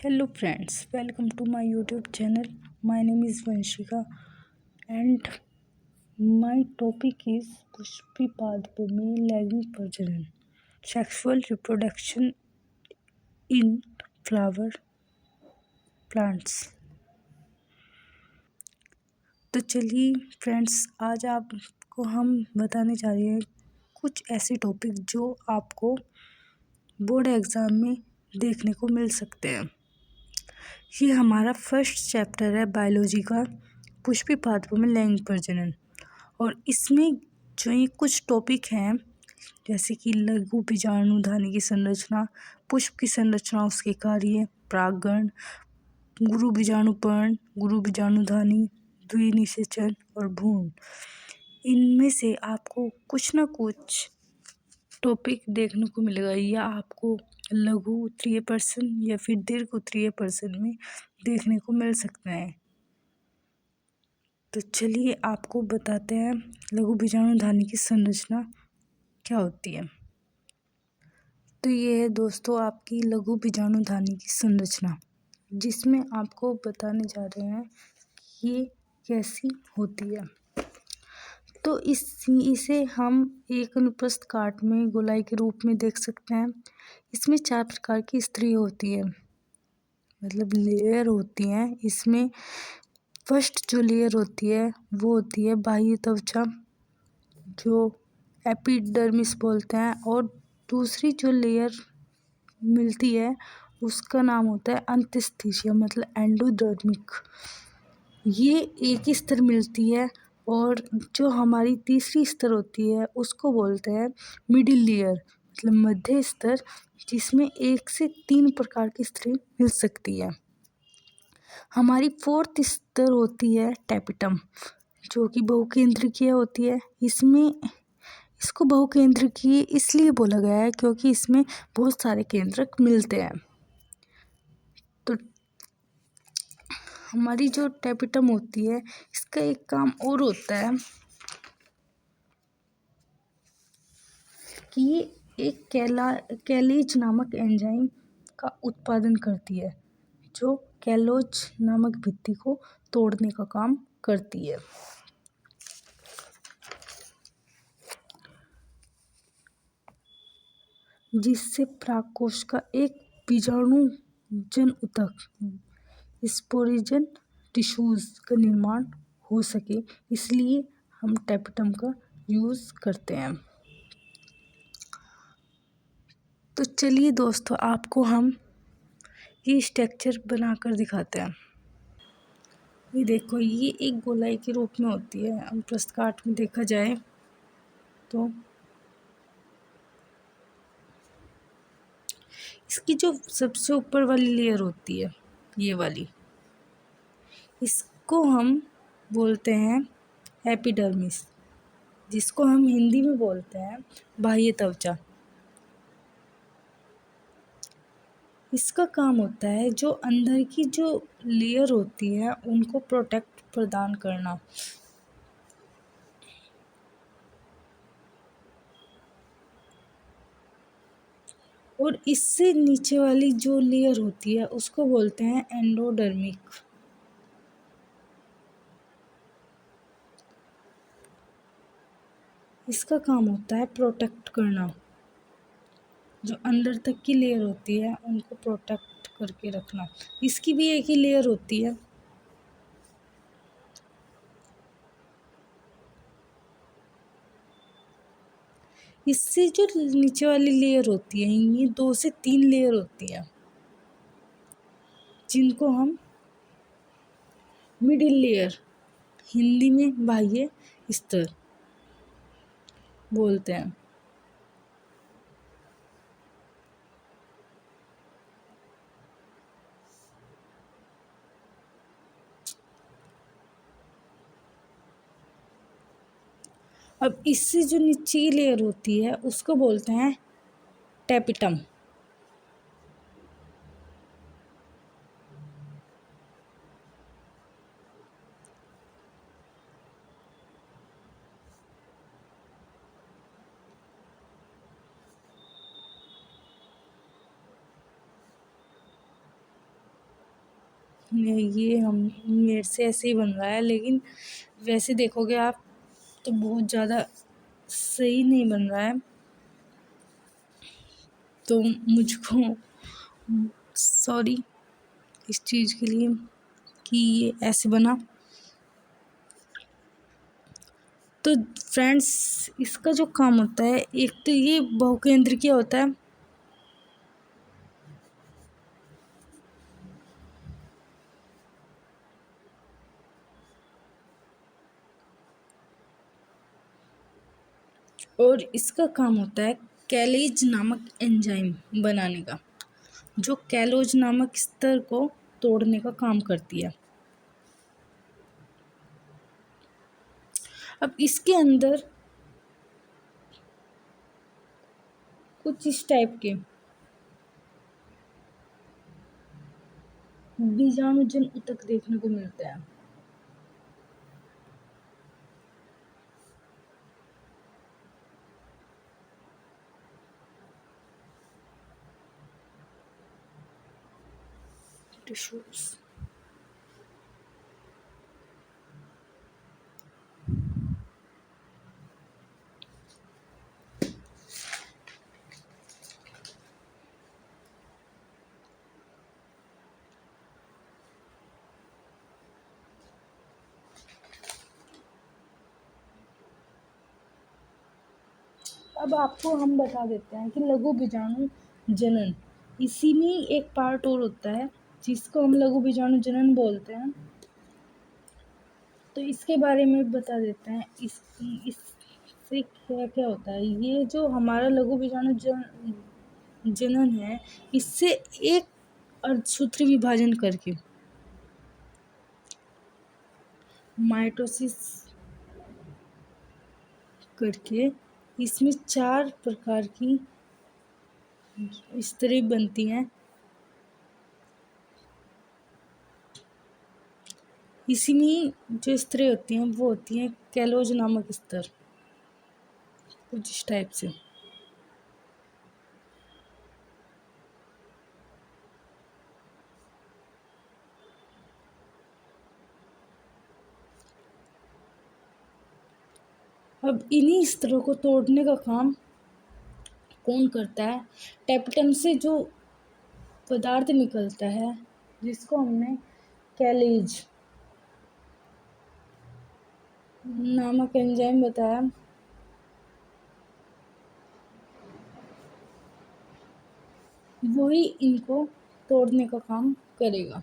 Hello friends, welcome to my YouTube channel. My name is Vanshika and my topic is Pushpi Padpumi lagging प्रजनन, sexual reproduction in flower plants. तो चलिए friends, आज आपको हम बताने जा रहे हैं कुछ ऐसे टॉपिक जो आपको बोर्ड एग्ज़ाम में देखने को मिल सकते हैं। ये हमारा फर्स्ट चैप्टर है बायोलॉजी का, पुष्पी पादपों में लैंगिक प्रजनन। और इसमें जो ये कुछ टॉपिक हैं जैसे कि लघु बीजाणुधानी की संरचना, पुष्प की संरचना, उसके कार्य, परागण, गुरु बीजाणुपर्ण, गुरु बीजाणुधानी, द्विनिषेचन और भ्रूण, इनमें से आपको कुछ ना कुछ टॉपिक देखने को मिलेगा या आपको लघु उत्तरीय प्रश्न या फिर दीर्घ उत्तरीय प्रश्न में देखने को मिल सकते हैं। तो चलिए आपको बताते हैं लघु बीजाणुधानी की संरचना क्या होती है। तो ये है दोस्तों आपकी लघु बीजाणुधानी की संरचना, जिसमें आपको बताने जा रहे हैं कि ये कैसी होती है। तो इसे हम एक अनुप्रस्थ काट में गोलाई के रूप में देख सकते हैं। इसमें 4 प्रकार की स्त्री होती है, मतलब लेयर होती हैं। इसमें फर्स्ट जो लेयर होती है वो होती है बाह्य त्वचा, जो एपिडर्मिस बोलते हैं, और दूसरी जो लेयर मिलती है उसका नाम होता है अंतस्थिशिया, मतलब एंडोडर्मिक। ये एक ही स्तर मिलती है। और जो हमारी तीसरी स्तर होती है उसको बोलते हैं मिडिल लेयर, मतलब मध्य स्तर, जिसमें 1 से 3 प्रकार की स्त्री मिल सकती है। हमारी फोर्थ स्तर होती है टैपिटम, जो कि बहुकेंद्रकीय होती है। इसको बहुकेंद्रकीय इसलिए बोला गया है क्योंकि इसमें बहुत सारे केंद्रक मिलते हैं। तो हमारी जो टैपिटम होती है इसका एक काम और होता है कि ये एक कैलेज नामक एंजाइम का उत्पादन करती है, जो कैलोज नामक भित्ति को तोड़ने का काम करती है। जिससे परागकोश का एक बीजाणु जन ऊतक स्पोरिजन टिश्यूज का निर्माण हो सके, इसलिए हम टैपिटम का यूज़ करते हैं। तो चलिए दोस्तों, आपको हम ये स्ट्रक्चर बनाकर दिखाते हैं। ये देखो, ये एक गोलाई के रूप में होती है। अनुप्रस्थ काट में देखा जाए तो इसकी जो सबसे ऊपर वाली लेयर होती है, ये वाली, इसको हम बोलते हैं एपिडर्मिस, जिसको हम हिंदी में बोलते हैं बाह्य त्वचा। इसका काम होता है जो अंदर की जो लेयर होती है उनको प्रोटेक्ट प्रदान करना। और इससे नीचे वाली जो लेयर होती है उसको बोलते हैं एंडोडर्मिक। इसका काम होता है प्रोटेक्ट करना, जो अंदर तक की लेयर होती है उनको प्रोटेक्ट करके रखना। इसकी भी एक ही लेयर होती है। इससे जो नीचे वाली लेयर होती है, ये 2 से 3 लेयर होती है, जिनको हम मिडिल लेयर, हिंदी में बाह्य स्तर बोलते हैं। अब इससे जो नीचे की लेयर होती है उसको बोलते हैं टैपिटम। ये हम मेरे से ऐसे ही बन रहा है, लेकिन वैसे देखोगे आप तो बहुत ज़्यादा सही नहीं बन रहा है। तो मुझको सॉरी इस चीज़ के लिए कि ये ऐसे बना। तो फ्रेंड्स, इसका जो काम होता है, एक तो ये बहुकेंद्रीय होता है, और इसका काम होता है कैलेज नामक एंजाइम बनाने का, जो कैलोज नामक स्तर को तोड़ने का काम करती है। अब इसके अंदर कुछ इस टाइप के बीजाणुजन ऊतक देखने को मिलते हैं। टिश्यूज। अब आपको हम बता देते हैं कि लघु बीजाणु जनन, इसी में एक पार्ट और होता है जिसको हम लघु बीजाणु जनन बोलते हैं। तो इसके बारे में बता देते हैं। इससे क्या क्या होता है। ये जो हमारा लघु बीजाणु जनन है, इससे एक अर्धसूत्री विभाजन करके माइटोसिस करके इसमें 4 प्रकार की स्तरें बनती हैं। इसी में जो स्तरें होती हैं वो होती हैं कैलोज नामक स्तर, कुछ इस टाइप से। अब इन्हीं स्तरों को तोड़ने का काम कौन करता है? टेप्टन से जो पदार्थ निकलता है जिसको हमने कैलेज नामक एंजाइम बताया, वही इनको तोड़ने का काम करेगा।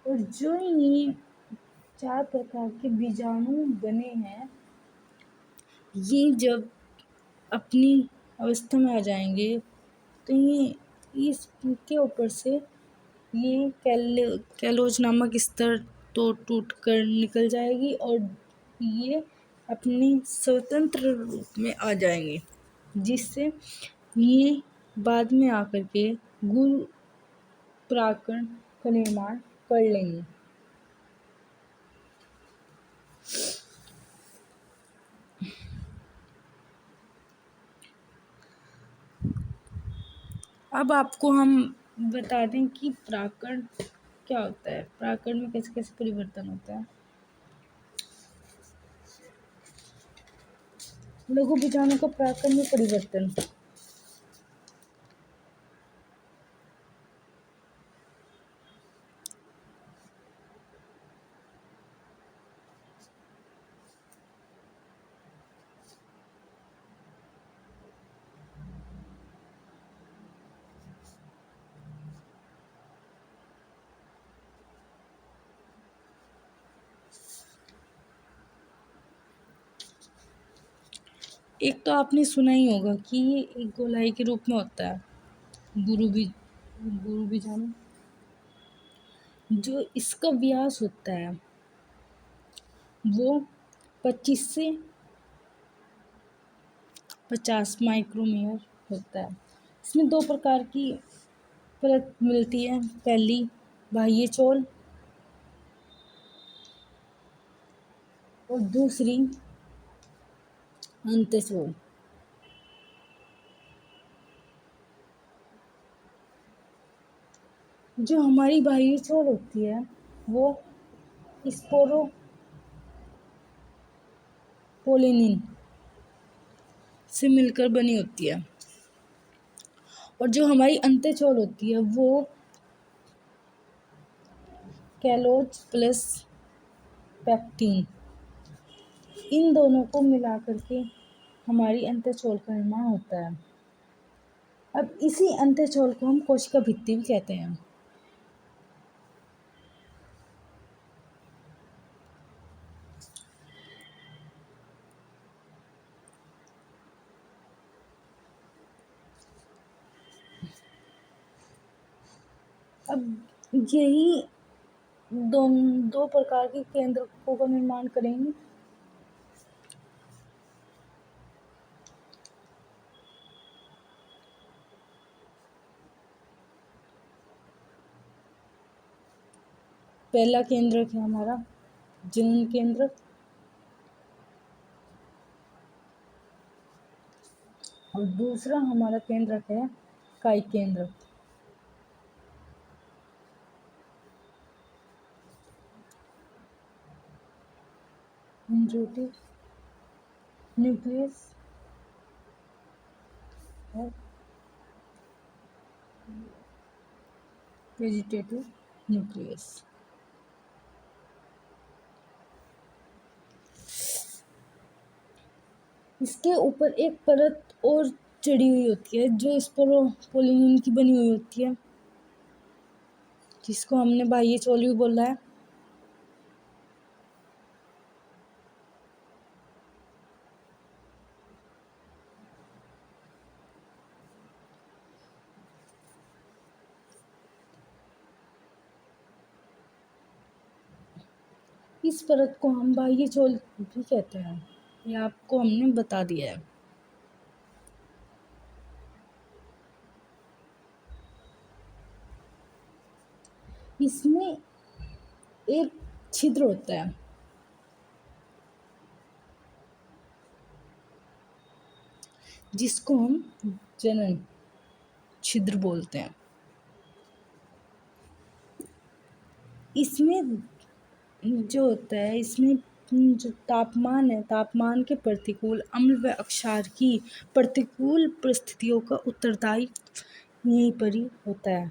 और जो ये 4 प्रकार के बीजाणु बने हैं, ये जब अपनी अवस्था में आ जाएंगे तो ये इसके ऊपर से ये कैलोज नामक स्तर तो टूट कर निकल जाएगी और ये अपनी स्वतंत्र रूप में आ जाएंगे, जिससे ये बाद में आकर के गुरु प्राकरण का निर्माण कर लेंगे। अब आपको हम बता दें कि प्राकरण क्या होता है, प्राकरण में कैसे कैसे परिवर्तन होता है। लघु बीजाणु का प्राकरण में परिवर्तन। एक तो आपने सुना ही होगा कि ये एक गोलाई के रूप में होता है, गुरु बीजाणु। जो इसका व्यास होता है वो 25 से 50 माइक्रोमीटर होता है। इसमें 2 प्रकार की परत मिलती है। पहली बाह्य चोल और दूसरी अंतःचोल। जो हमारी बाह्य चोल होती है वो स्पोरोपोलिनिन से मिलकर बनी होती है, और जो हमारी अंतःचोल होती है वो कैलोज प्लस पैक्टिन, इन दोनों को मिला करके हमारी अंतःचोल का निर्माण होता है। अब इसी अंतःचोल को हम कोशिका भित्ति भी कहते हैं। अब यही दो प्रकार के केंद्रकों का निर्माण करेंगे। पहला केंद्रक है हमारा जनन केंद्रक, और दूसरा हमारा केंद्रक है कायी केंद्रक। इंट्रोटिव न्यूक्लियस और वेजिटेटिव न्यूक्लियस। इसके ऊपर एक परत और चढ़ी हुई होती है जो स्पोरोपोलिनिन की बनी हुई होती है, जिसको हमने बाह्य चोल भी बोला है। इस परत को हम बाह्य चोल भी कहते हैं, ये आपको हमने बता दिया है। इसमें एक छिद्र होता है जिसको हम जनन छिद्र बोलते हैं। इसमें जो होता है, इसमें जो तापमान है, तापमान के प्रतिकूल अम्ल व अक्षार की प्रतिकूल परिस्थितियों का उत्तरदायी यहीं पर ही होता है।